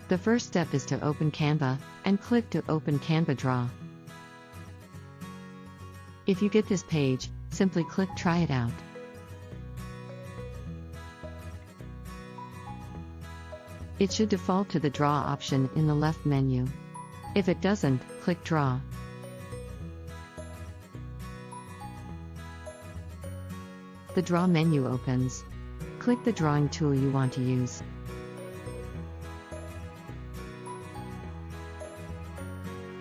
The first step is to open Canva, and click to open Canva Draw. If you get this page, simply click Try it out. It should default to the Draw option in the left menu. If it doesn't, click Draw. The Draw menu opens. Click the drawing tool you want to use.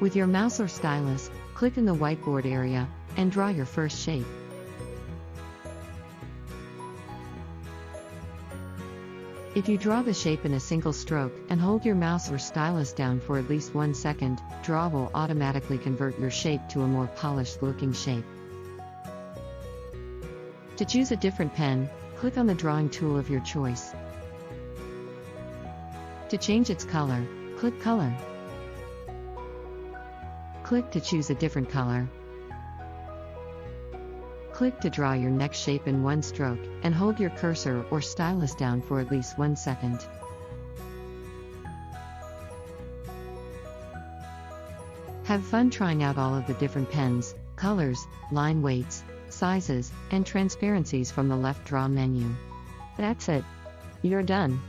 With your mouse or stylus, click in the whiteboard area, and draw your first shape. If you draw the shape in a single stroke and hold your mouse or stylus down for at least 1 second, Draw will automatically convert your shape to a more polished-looking shape. To choose a different pen, click on the drawing tool of your choice. To change its color, click Color. Click to choose a different color. Click to draw your next shape in one stroke, and hold your cursor or stylus down for at least 1 second. Have fun trying out all of the different pens, colors, line weights, sizes, and transparencies from the left Draw menu. That's it. You're done.